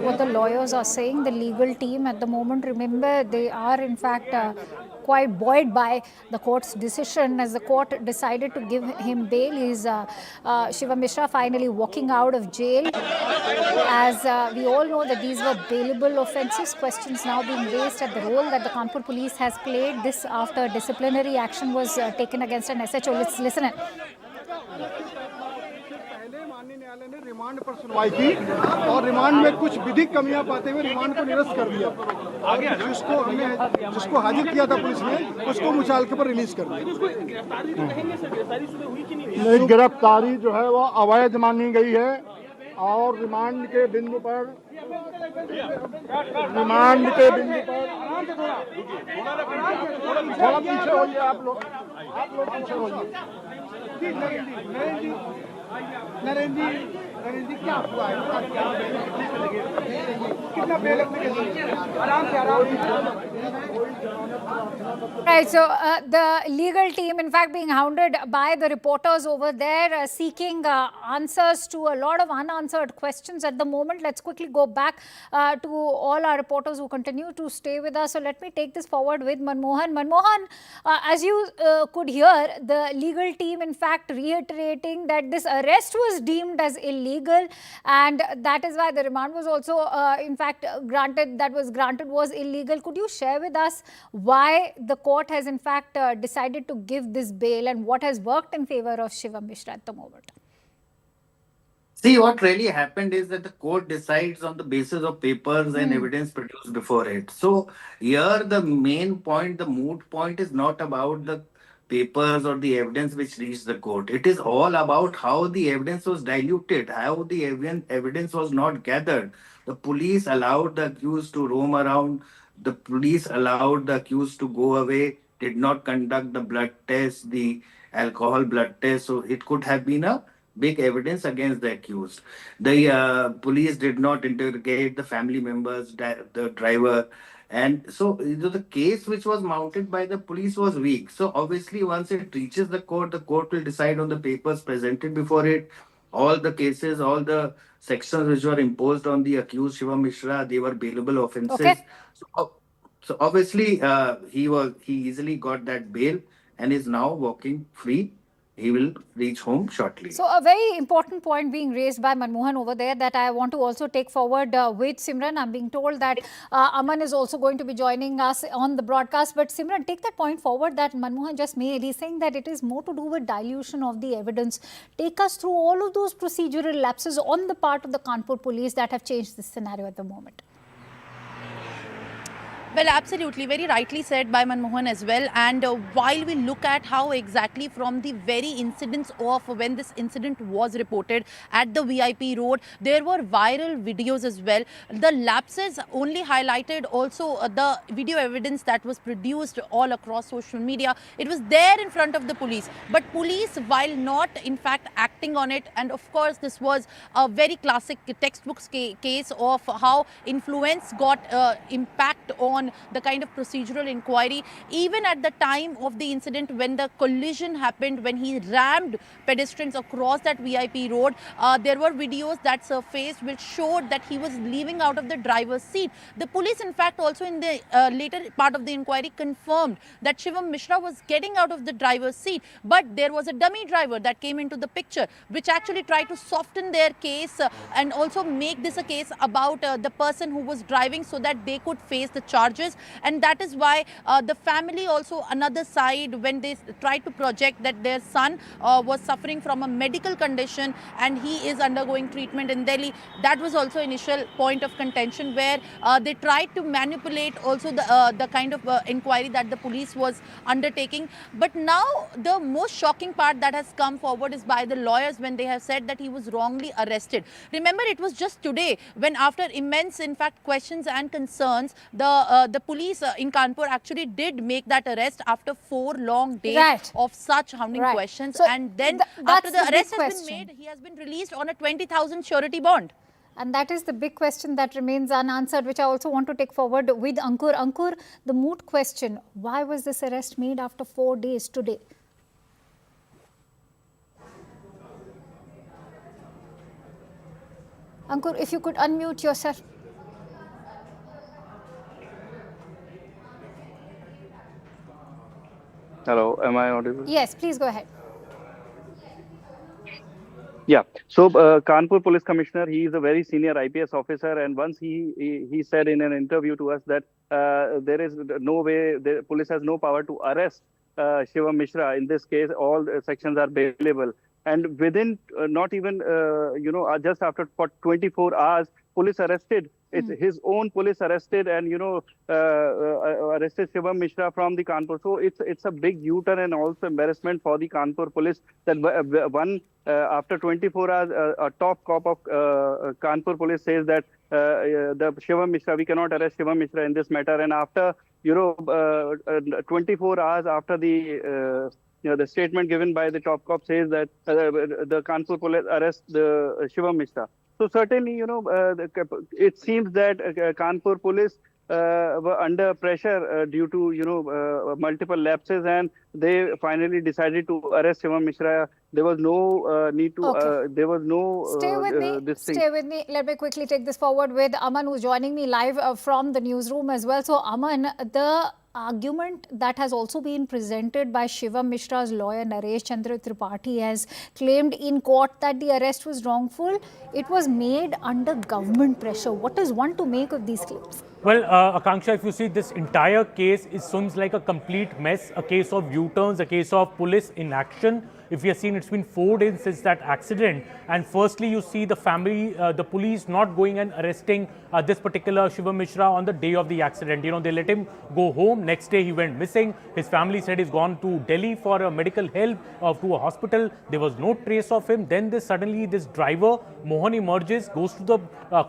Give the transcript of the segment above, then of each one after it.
What the lawyers are saying, the legal team at the moment, remember, they are in fact quite buoyed by the court's decision, as the court decided to give him bail. Is Shivam Mishra finally walking out of jail? As we all know that these were bailable offences, questions now being raised at the role that the Kanpur police has played. This after disciplinary action was taken against an SHO. Let's listen it. पहले माननीय न्यायालय ने remand पर सुनवाई की और remand में कुछ विधिक कमियां पाते हुए रिमांड को निरस्त कर दिया। जिसको हाजिर किया था पुलिस ने, उसको मुचालके पर रिलीज कर दिया। नहीं, गिरफ्तारी जो है वो अवैध मानी गई है और रिमांड के बिंदु पर थोड़ा पीछे होइए आप लोग पीछे होइए। नरेंद्र जी क्या हुआ है? कितना बेल आराम से Right, so the legal team, in fact, being hounded by the reporters over there, seeking answers to a lot of unanswered questions at the moment. Let's quickly go back to all our reporters who continue to stay with us. So let me take this forward with Manmohan. Manmohan, as you could hear, the legal team, in fact, reiterating that this arrest was deemed as illegal, and that is why the remand was also, in fact, granted was illegal. Could you share with us why the court has in fact decided to give this bail and what has worked in favor of Shivam Mishra at the moment? See, what really happened is that the court decides on the basis of papers and evidence produced before it. So here the main point, the moot point is not about the papers or the evidence which reached the court. It is all about how the evidence was diluted, how the evidence was not gathered. The police allowed the accused to roam around. The police allowed the accused to go away, did not conduct the blood test, the alcohol blood test. So it could have been a big evidence against the accused. The police did not interrogate the family members, the driver. And so the case which was mounted by the police was weak. So obviously, once it reaches the court will decide on the papers presented before it. All the cases, all the sections which were imposed on the accused Shivam Mishra, they were bailable offences. Okay. So obviously, he easily got that bail and is now walking free. He will reach home shortly. So a very important point being raised by Manmohan over there that I want to also take forward with Simran. I'm being told that Aman is also going to be joining us on the broadcast. But Simran, take that point forward that Manmohan just made. He's saying that it is more to do with dilution of the evidence. Take us through all of those procedural lapses on the part of the Kanpur police that have changed this scenario at the moment. Well, absolutely. Very rightly said by Manmohan as well. And while we look at how exactly from the very incidents of when this incident was reported at the VIP road, there were viral videos as well. The lapses only highlighted also the video evidence that was produced all across social media. It was there in front of the police. But police, while not in fact acting on it, and of course this was a very classic textbook case of how influence got impact on the kind of procedural inquiry. Even at the time of the incident when the collision happened, when he rammed pedestrians across that VIP road, there were videos that surfaced which showed that he was leaving out of the driver's seat. The police in fact also in the later part of the inquiry confirmed that Shivam Mishra was getting out of the driver's seat, but there was a dummy driver that came into the picture which actually tried to soften their case and also make this a case about the person who was driving so that they could face the charges. And that is why the family also, another side, when they tried to project that their son was suffering from a medical condition and he is undergoing treatment in Delhi, that was also initial point of contention where they tried to manipulate also the kind of inquiry that the police was undertaking. But now the most shocking part that has come forward is by the lawyers when they have said that he was wrongly arrested. Remember, it was just today when, after immense in fact questions and concerns, the police in Kanpur actually did make that arrest after 4 long days of such hounding questions. So and then after the arrest has been made, he has been released on a 20,000 surety bond. And that is the big question that remains unanswered, which I also want to take forward with Ankur. Ankur, the moot question, why was this arrest made after 4 days today? Ankur, if you could unmute yourself. Hello, am I audible? Yes, please go ahead. Yeah. So Kanpur Police Commissioner, he is a very senior IPS officer, and once he said in an interview to us that there is no way, the police has no power to arrest Shivam Mishra. In this case, all sections are bailable, and within not even just after for 24 hours, police arrested. It's his own police arrested and arrested Shivam Mishra from the Kanpur. So it's a big U-turn and also embarrassment for the Kanpur police that after 24 hours, a top cop of Kanpur police says that the Shivam Mishra, we cannot arrest Shivam Mishra in this matter. And after 24 hours after the statement given by the top cop says that the Kanpur police arrest the Shivam Mishra. So certainly, it seems that Kanpur police were under pressure due to multiple lapses, and they finally decided to arrest Shivam Mishra. There was no need to. Okay. There was no. Stay with me. This thing. Stay with me. Let me quickly take this forward with Aman, who's joining me live from the newsroom as well. So, Aman, the argument that has also been presented by Shivam Mishra's lawyer Naresh Chandra Tripathi has claimed in court that the arrest was wrongful. It was made under government pressure. What is one to make of these claims? Well, Akanksha, if you see this entire case, it seems like a complete mess, a case of U-turns, a case of police inaction. If you have seen, it's been 4 days since that accident. And firstly, you see the family, the police not going and arresting this particular Shivam Mishra on the day of the accident. They let him go home. Next day, he went missing. His family said he's gone to Delhi for medical help, to a hospital. There was no trace of him. Then suddenly this driver, Mohan, emerges, goes to the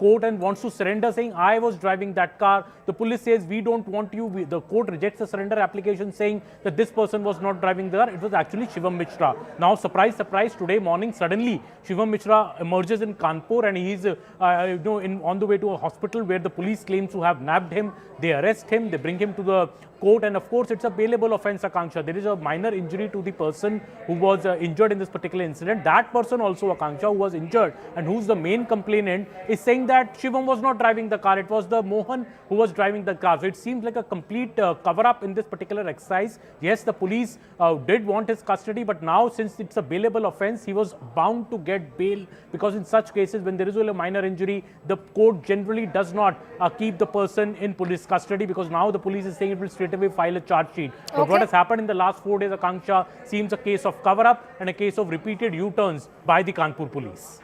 court and wants to surrender, saying, I was driving that car. The police says, we don't want you. The court rejects the surrender application, saying that this person was not driving the car. It was actually Shivam Mishra. Now, surprise, surprise, today morning, suddenly Shivam Mishra emerges in Kanpur and he's on the way to a hospital where the police claims to have nabbed him. They arrest him, they bring him to the court, and of course, it's a bailable offence, Akanksha. There is a minor injury to the person who was injured in this particular incident. That person also, Akanksha, who was injured and who's the main complainant, is saying that Shivam was not driving the car. It was the Mohan who was driving the car. So it seems like a complete cover-up in this particular exercise. Yes, the police did want his custody, but now since it's a bailable offence, he was bound to get bail, because in such cases, when there is a minor injury, the court generally does not keep the person in police custody, because now the police is saying it will straight away file a charge sheet. But what has happened in the last 4 days, Akanksha, seems a case of cover-up and a case of repeated U-turns by the Kanpur police.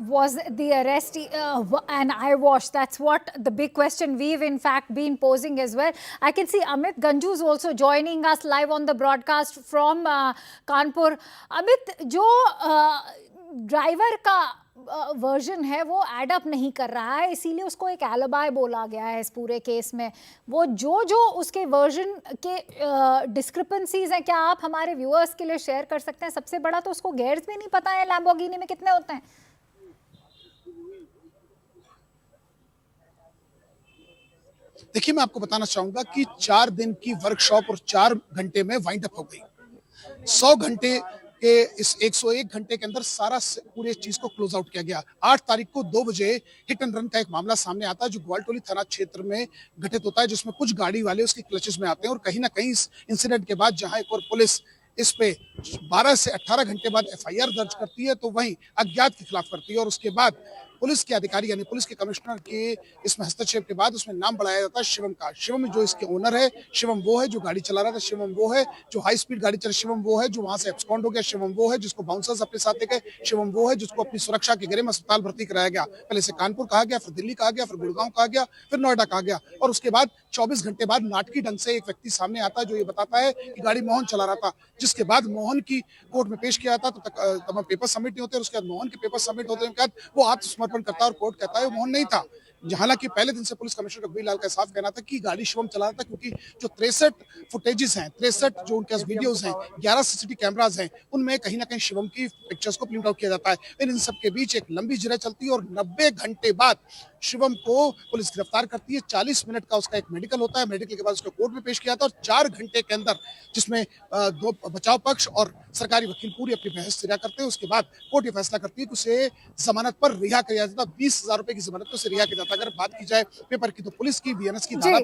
Was the arrest an eyewash? That's what the big question we've in fact been posing as well. I can see Amit Ganju is also joining us live on the broadcast from Kanpur. Amit, जो driver का version है वो add up नहीं कर रहा है, इसीलिए उसको एक एलिबाई बोला गया है इस पूरे केस में. वो जो उसके वर्जन के डिस्क्रिपेंसीज हैं, क्या आप हमारे व्यूअर्स के लिए शेयर कर सकते हैं? सबसे बड़ा तो उसको गेयर्स भी नहीं पता है लैम्बोर्गिनी में कितने होते हैं. देखिए, मैं आपको बताना चाहूंगा कि 4 दिन की वर्कशॉप और 4 घंटे में वाइंड अप हो गई. 100 घंटे के इस 101 घंटे के अंदर सारा पूरे चीज को क्लोज आउट किया गया. 8 तारीख को 2 बजे हिट एंड रन का एक मामला सामने आता है जो ग्वालटोली थाना क्षेत्र में घटित होता है, जिसमें कुछ गाड़ी वाले उसके क्लचेस में आते हैं और कहीं ना कहीं इस इंसिडेंट के बाद जहां एक और पुलिस इस पे 12 से 18 घंटे बाद एफआईआर दर्ज करती है, तो वहीं अज्ञात के खिलाफ करती है. और उसके बाद पुलिस के अधिकारी यानी पुलिस के कमिश्नर के इसमें हस्तक्षेप के बाद उसमें नाम बढ़ाया जाता है शिवम का. शिवम जो इसके ओनर है, शिवम वो है जो गाड़ी चला रहा था, शिवम वो है जो हाई स्पीड गाड़ी चला, शिवम वो है जो वहां से एब्सकॉन्ड हो गया, शिवम वो है जिसको बाउंसर्स अपने साथ ले गए, शिवम वो है जिसको अपनी सुरक्षा के घेरे में अस्पताल भर्ती कराया गया. पहले से कानपुर कहा गया, फिर दिल्ली कहा गया, फिर गुड़गांव कहा गया, फिर नोएडा कहा गया. और उसके बाद 24 घंटे बाद नाटकी ढंग से एक व्यक्ति सामने आता है जो ये बताता है कि गाड़ी मोहन चला रहा था. जिसके बाद मोहन की कोर्ट में पेश किया था, तो तमाम पेपर सबमिट नहीं होते. और उसके बाद मोहन के पेपर सबमिट होते हैं, वो आत्मसमर्पण करता है और कोर्ट कहता है वो मोहन नहीं था. हालांकि पहले दिन से पुलिस कमिश्नर रघुवीर लाल का साफ कहना था कि गाड़ी शिवम चला रहा था, क्योंकि जो 63 फुटेजेस हैं, 63 जो उनके पास वीडियोस हैं, 11 सीसीटीवी कैमराज हैं, उनमें कहीं ना कहीं शिवम की पिक्चर्स को प्रिंट आउट किया जाता है। इन सब के बीच एक लंबी जिरह चलती है और 90 घंटे बाद शिवम को पुलिस गिरफ्तार करती है। 40 मिनट का उसका एक मेडिकल होता है, मेडिकल के बाद उसको कोर्ट में पेश किया था और 4 घंटे के अंदर, जिसमें दो बचाव पक्ष और सरकारी वकील पूरी अपनी बहस सिरा करते हैं, उसके बाद कोर्ट ये फैसला करती है कि उसे जमानत पर रिहा किया जाता है। 20,000 रुपए की जमानत पर उसे रिहा किया जाता है। अगर बात की जाए पेपर की, तो पुलिस की बीएनएस की धारा